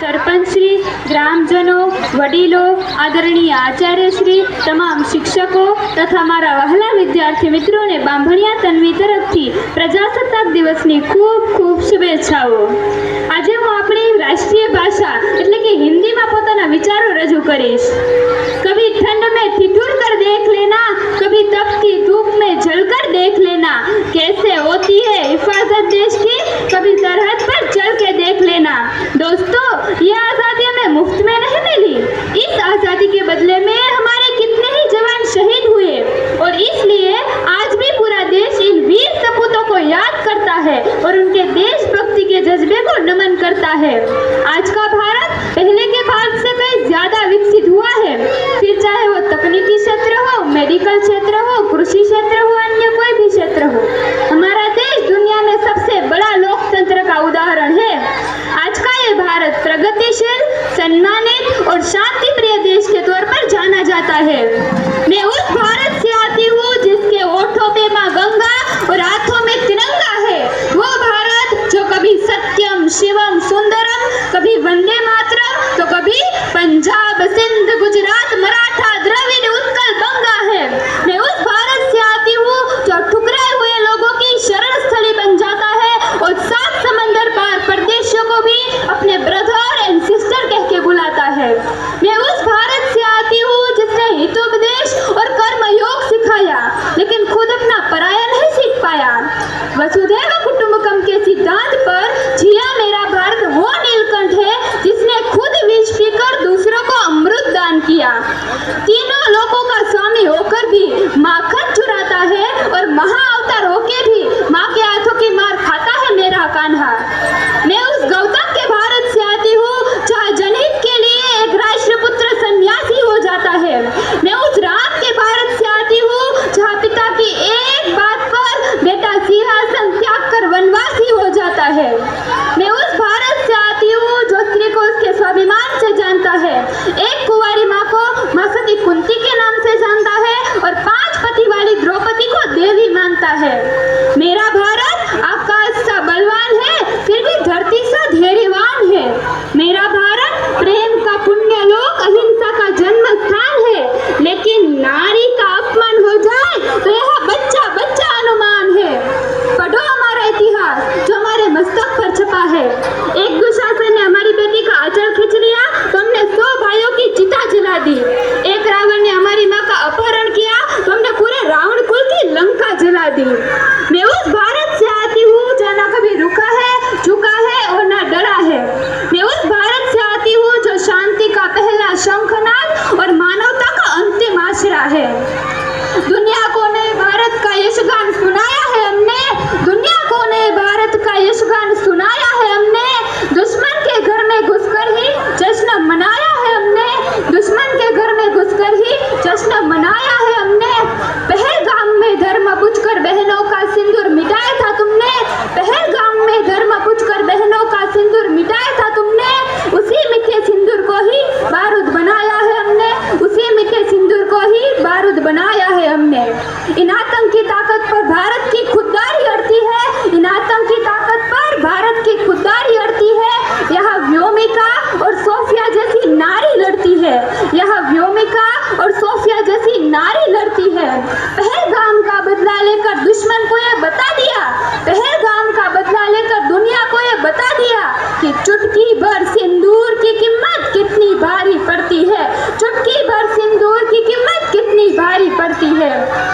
सरपंच श्री, ग्रामजनों, वડીલો, आदरणीय आचार्य श्री, તમામ શિક્ષકો તથા મારા વહાલા વિદ્યાર્થી મિત્રોને બાંભણિયા તન્વી તરફથી પ્રજાસત્તાક દિવસની ખૂબ ખૂબ શુભેચ્છાઓ। આજે હું આપણી રાષ્ટ્રીય ભાષા એટલે કે હિન્દીમાં પોતાના વિચારો રજૂ કરીશ। कभी ठंड में ठिठुर कर देख लेना, कभी तपती धूप में जलकर देख लेना, कैसे होती है हिफाजत देश की, कभी सरहद पर चल के देख लेना। दोस्तों, ये आज़ादी हमें मुफ्त में नहीं मिली। इस आज़ादी के बदले में हमारे कितने ही जवान शहीद हुए और इसलिए आज भी पूरा देश इन वीर सपूतों को याद करता है और उनके देशभक्ति के जज्बे को नमन करता है। आज का भारत पहले के भारत से कहीं ज्यादा विकसित हुआ है, फिर चाहे वो तकनीकी क्षेत्र हो, मेडिकल क्षेत्र हो, कृषि क्षेत्र हो, अन्य कोई भी क्षेत्र हो। हमारा देश दुनिया में सबसे बड़ा लोकतंत्र का उदाहरण है। आज का ये भारत प्रगतिशील, सम्मानित और शांति प्रिय देश के तौर पर जाना जाता है। मैं उस भारत से आती हूँ जिसके होठों पे माँ गंगा और हाथों में तिरंगा है। वो भारत जो कभी सत्यम शिवम सुंदरम, कभी वंदे मातरम, तो कभी पंजाब सिंध गुजरात मराठा द्रविड़ उत्कल गंगा है। मैं उस भारत से आती हूँ जो ठुकराए हुए लोगों की शरण स्थली बन जाता है और 7 समंदर पार परदेशियों को भी अपने ब्रदर एंड सिस्टर कह के बुलाता है। मैं उस भारत से आती हूँ जिसने हितोपदेश और कर्म योग सिखाया लेकिन खुद अपना पराया नहीं सीख पाया। वसुधैव कुटुंबकम के सिद्धांत पर जिया मेरा भारत वो नीलकंठ है जिसने खुद विष पीकर दूसरों को अमृत दान किया। तीनों लोगों का स्वामी होकर भी माखन चुराता है और महाअवतार होके भी माँ के हाथों की मार खाता है मेरा कान्हा। मैं उस गौतम के भारत से आती हूँ जहाँ जनहित के लिए एक राष्ट्रपुत्र सन्यासी हो जाता है। मैं उस राम के भारत से आती हूँ जहाँ पिता की एक बात पर बेटा सिंहासन त्याग कर वनवासी हो जाता है। मैं उस भारत से आती हूँ जो स्त्री को उसके स्वाभिमान से जानता है, एक कुंवारी माँ को माँ सती कुंती के नाम से जानता है और 5 पति वाली द्रौपदी को देवी मानता है। मेरा भारत आकाश सा बलवान है फिर भी धरती सा धैर्यवान है। मेरा भारत प्रेम का पुण्य लोक, अहिंसा का जन्म स्थान है, लेकिन नारी का अपमान हो जाए तो यह बच्चा बच्चा अनुमान है। पढ़ो हमारा इतिहास जो हमारे मस्तक पर छपा है। एक दुशासन ने हमारी बेटी का आंचल खींच लिया तो हमने 100 भाइयों की चिता जला दी। एक रावण ने हमारी माँ का अपहरण किया तो हमने पूरे रावण कुल की लंका जला दी। मैं उस भारत से आती हूँ जो ना कभी रुका है, झुका है और ना डरा है। मैं उस भारत से आती हूँ जो शांति का पहला शंखनाद और मानवता का अंतिम आसरा है। दुनिया को नए भारत का यशगान सुनाया है हमने, दुनिया को नए भारत का यशगान सुनाया है हमने। दुश्मन के घर में घुसकर ही जश्न मनाया है हमने, दुश्मन के घर में घुसकर ही जश्न मनाया है हमने। पहलगाम में धर्म पूछकर बहनों का सिंदूर मिटाया था तुमने, पहलगाम में धर्म पूछकर बहनों का सिंदूर मिटाया था तुमने। उसी मीठे सिंदूर को ही बारूद बनाया है हमने, उसी मीठे सिंदूर को ही बारूद बनाया है हमने। इन आतंकी ताकत पर भारत की खुददारी अड़ती है, इन आतंकी ताकत पर भारत की खुददारी अड़ती है। यहाँ व्योमिका और सोफिया जैसी नारी लड़ती है, यहाँ व्योमिका और सोफिया जैसी नारी लड़ती है। पहलगाम का बदला लेकर दुश्मन को यह बता दिया, पहलगाम का बदला लेकर दुनिया को यह बता दिया कि चुटकी भर सिंदूर की कीमत कितनी भारी पड़ती है, चुटकी भर सिंदूर की कीमत कितनी भारी पड़ती है।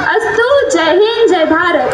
अस्तु, जय हिंद, जय भारत।